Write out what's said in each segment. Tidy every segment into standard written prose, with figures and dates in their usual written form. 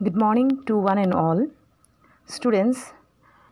Good morning to one and all. Students,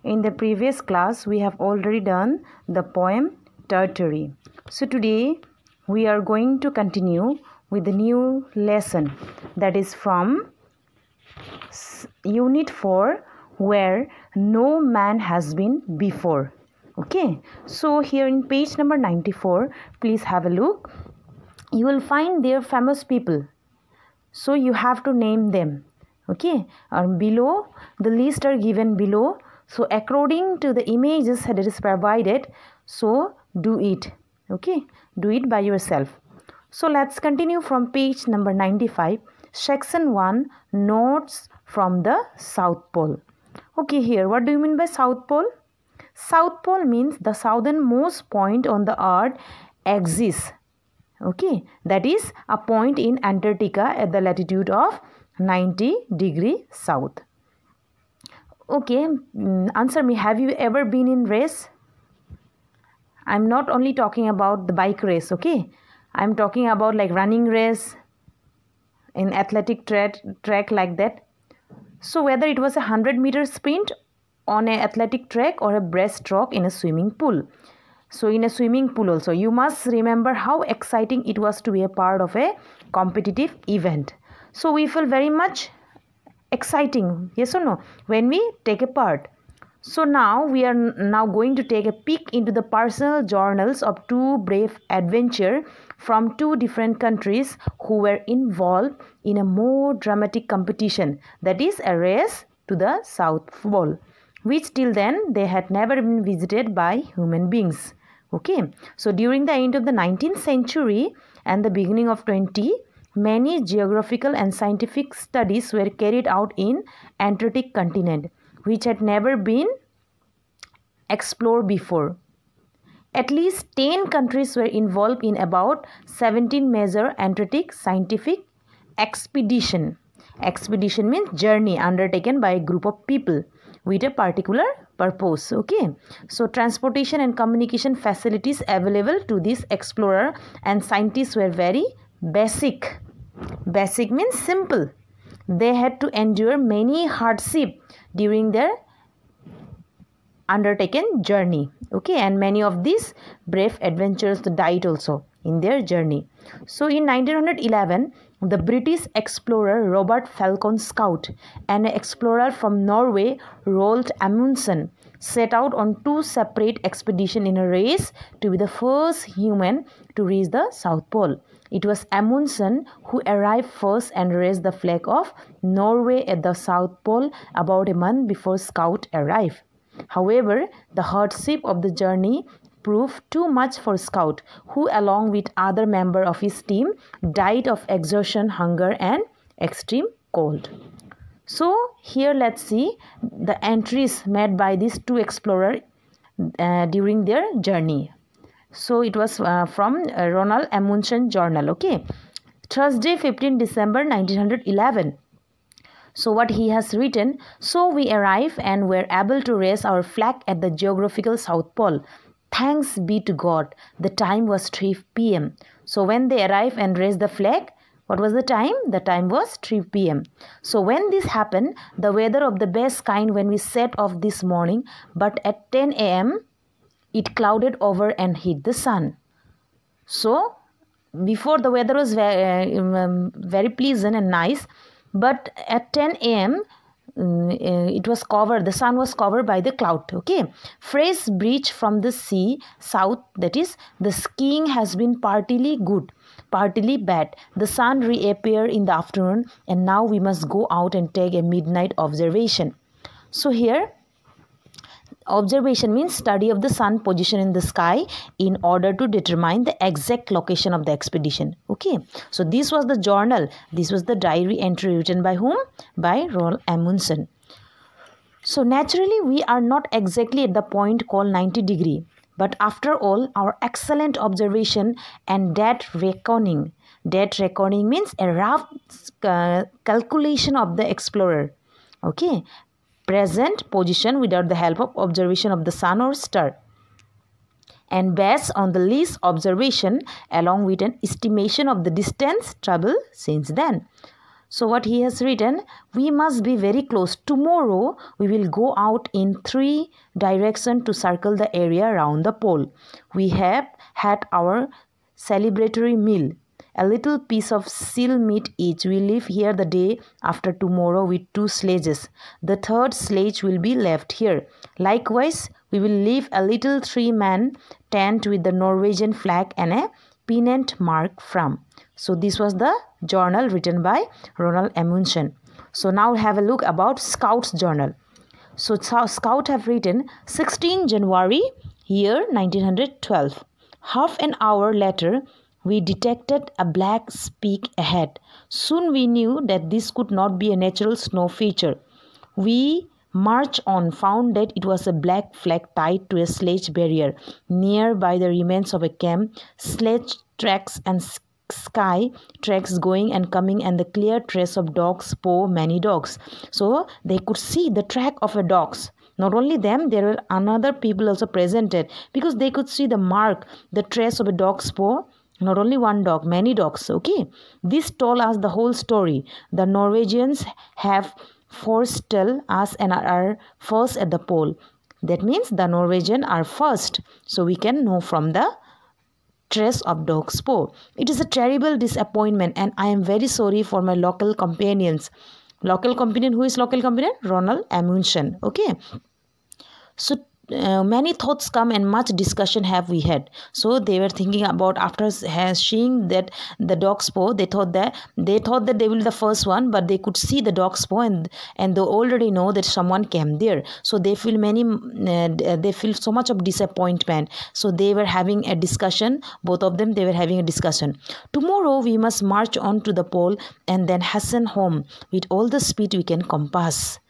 in the previous class we have already done the poem Tertiary. So today we are going to continue with the new lesson that is from Unit 4 where no man has been before. Okay, so here in page number 94, please have a look. You will find their famous people. So you have to name them. Okay, below the list are given below. So according to the images that is provided, so do it. Okay, do it by yourself. So let's continue from page number 95. Section 1, Notes from the South Pole. Okay, here what do you mean by South Pole? South Pole means the southernmost point on the earth exists. Okay, that is a point in Antarctica at the latitude of 90° south. Okay, answer me, have you ever been in race? I'm not only talking about the bike race, okay? I'm talking about like running race, in athletic track like that. So whether it was a 100-meter sprint on an athletic track or a breaststroke in a swimming pool. So in a swimming pool also, you must remember how exciting it was to be a part of a competitive event. So we feel very much exciting, yes or no, when we take a part. So now we are now going to take a peek into the personal journals of two brave adventurers from two different countries who were involved in a more dramatic competition, that is a race to the South Pole, which till then they had never been visited by human beings. Okay, so during the end of the 19th century and the beginning of 20th, many geographical and scientific studies were carried out in Antarctic continent, which had never been explored before. At least 10 countries were involved in about 17 major Antarctic scientific expedition. Expedition means journey undertaken by a group of people with a particular purpose. Okay, so transportation and communication facilities available to this explorer and scientists were very basic. Basic means simple. They had to endure many hardships during their undertaken journey. Okay, and many of these brave adventurers died also in their journey. So in 1911, the British explorer Robert Falcon Scott and an explorer from Norway, Roald Amundsen, set out on two separate expeditions in a race to be the first human to reach the South Pole. It was Amundsen who arrived first and raised the flag of Norway at the South Pole about a month before Scott arrived. However, the hardship of the journey proved too much for Scott, who along with other members of his team died of exhaustion, hunger and extreme cold. So here let's see the entries made by these two explorers during their journey. So it was from Roald Amundsen journal. Okay, Thursday 15 December 1911. So what he has written, so we arrived and were able to raise our flag at the geographical South Pole. Thanks be to God, the time was 3 p.m. So when they arrived and raised the flag, what was the time? The time was 3 p.m. So when this happened, the weather of the best kind when we set off this morning, but at 10 a.m. it clouded over and hit the sun. So before the weather was very pleasant and nice, but at 10 a.m. it was covered, the sun was covered by the cloud. Okay, fresh breeze from the sea south, that is the skiing has been partly good, partly bad. The sun reappeared in the afternoon and now we must go out and take a midnight observation. So here observation means study of the sun position in the sky in order to determine the exact location of the expedition. Okay, so this was the journal, this was the diary entry written by whom? By Roald Amundsen. So naturally we are not exactly at the point called 90°, but after all our excellent observation and date reckoning means a rough calculation of the explorer. Okay, present position without the help of observation of the sun or star, and based on the least observation along with an estimation of the distance traveled since then. So what he has written, we must be very close. Tomorrow we will go out in 3 directions to circle the area around the pole. We have had our celebratory meal. A little piece of seal meat each. We leave here the day after tomorrow with 2 sledges. The 3rd sledge will be left here. Likewise, we will leave a little 3-man tent with the Norwegian flag and a pennant mark from. So this was the journal written by Ronald Amundsen. So now have a look about Scout's journal. So Scout have written 16 January year 1912. Half an hour later, we detected a black speck ahead. Soon we knew that this could not be a natural snow feature. We marched on, found that it was a black flag tied to a sledge barrier near by the remains of a camp, sledge tracks and sky tracks going and coming, and the clear trace of dogs' paw, many dogs. So they could see the track of a dogs. Not only them, there were another people also presented, because they could see the mark, the trace of a dog's paw. Not only one dog, many dogs. Okay, this told us the whole story. The Norwegians have forestalled us and are first at the pole. That means the Norwegians are first. So we can know from the trace of dog's paw. It is a terrible disappointment, and I am very sorry for my local companions. Local companion, who is local companion? Ronald Amundsen. Okay. So many thoughts come and much discussion have we had. So they were thinking about, after seeing that the dog's paw, they thought that they will be the first one, but they could see the dog's paw, and they already know that someone came there. So they feel they feel so much of disappointment. So they were having a discussion. Both of them, they were having a discussion. Tomorrow we must march on to the pole and then hasten home with all the speed we can compass.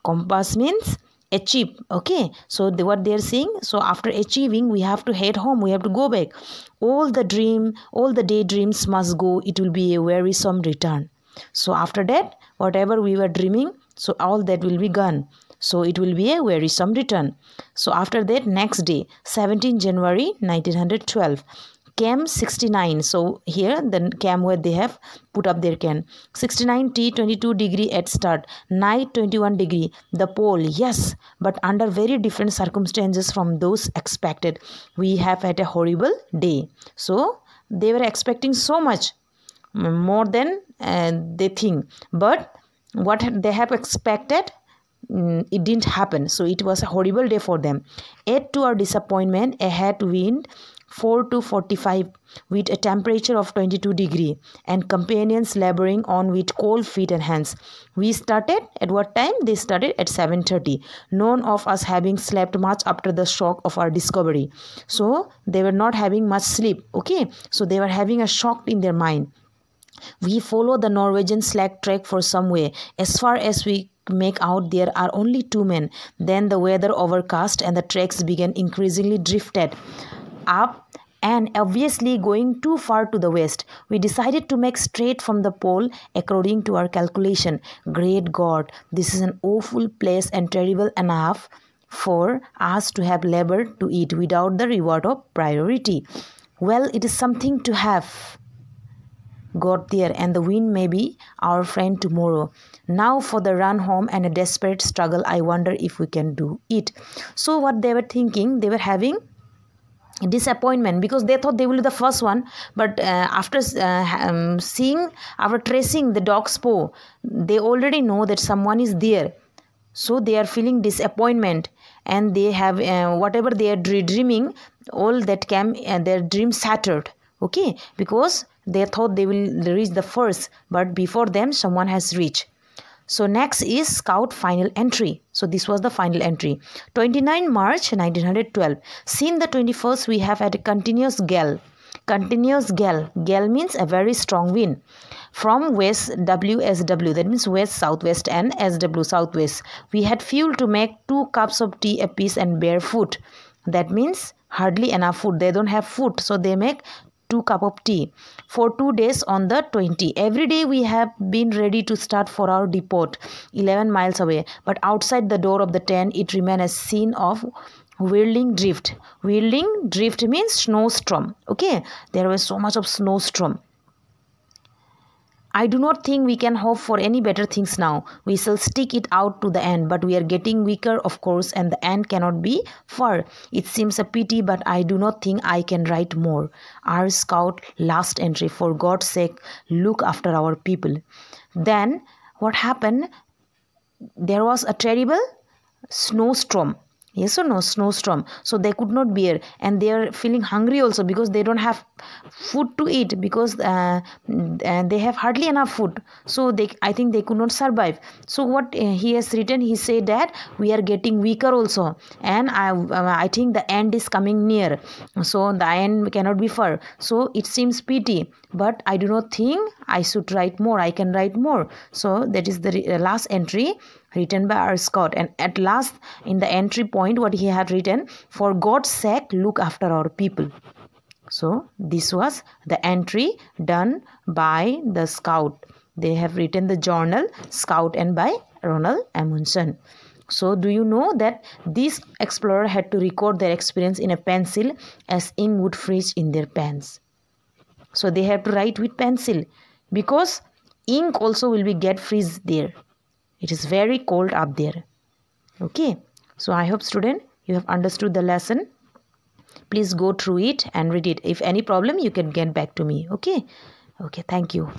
Compass means achieve. Okay, so what they are saying, so after achieving we have to head home, we have to go back. All the daydreams must go, it will be a wearisome return. So after that, whatever we were dreaming, so all that will be gone, so it will be a wearisome return. So after that, next day, 17 January 1912, Camp 69. So here the camp where they have put up their camp. 69 T, 22 degree at start. Night 21 degree. The pole, yes, but under very different circumstances from those expected. We have had a horrible day. So they were expecting so much more than they think. But what they have expected, it didn't happen. So it was a horrible day for them. Add to our disappointment a head wind 4 to 45 with a temperature of 22 degree and companions laboring on with cold feet and hands. We started at what time? They started at 7:30. None of us having slept much after the shock of our discovery. So they were not having much sleep. Okay, so they were having a shock in their mind. We follow the Norwegian slack track for some way. As far as we make out, there are only 2 men. Then the weather overcast and the tracks began increasingly drifted up and obviously going too far to the west. We decided to make straight from the pole according to our calculation. Great God, this is an awful place and terrible enough for us to have labored to it without the reward of priority. Well, it is something to have got there, and the wind may be our friend tomorrow. Now for the run home and a desperate struggle. I wonder if we can do it. So what they were thinking, they were having disappointment because they thought they will be the first one, but after tracing the dog's paw, they already know that someone is there. So they are feeling disappointment, and they have whatever they are dreaming, all that came, their dream shattered. Okay, because they thought they will reach the first, but before them someone has reached. So next is Scout final entry. So this was the final entry. 29 March 1912. Since the 21st, we have had a continuous gale. Continuous gale. Gale means a very strong wind. From west WSW, that means west southwest, and SW southwest. We had fuel to make 2 cups of tea apiece and barefoot. That means hardly enough food. They don't have food, so they make 2 cups of tea for 2 days on the 20. Every day we have been ready to start for our depot 11 miles away, but outside the door of the tent it remained a scene of whirling drift. Whirling drift means snowstorm. Okay, there was so much of snowstorm. I do not think we can hope for any better things now. We shall stick it out to the end, but we are getting weaker, of course, and the end cannot be far. It seems a pity, but I do not think I can write more. Our scout last entry, for God's sake, look after our people. Then what happened? There was a terrible snowstorm. Yes or no? Snowstorm. So they could not bear, and they are feeling hungry also, because they don't have food to eat, because they have hardly enough food. So I think they could not survive. So what he has written, he said that we are getting weaker also, and I think the end is coming near. So the end cannot be far. So it seems pity, but I do not think I should write more. I can write more. So that is the last entry written by our scout. And at last, in the entry point, what he had written, for God's sake, look after our people. So this was the entry done by the scout. They have written the journal Scout and by Ronald Amundsen. So do you know that this explorer had to record their experience in a pencil, as ink would freeze in their pens. So they have to write with pencil, because ink also will be get freeze there. It is very cold up there. Okay. So I hope, student, you have understood the lesson. Please go through it and read it. If any problem, you can get back to me. Okay. Okay. Thank you.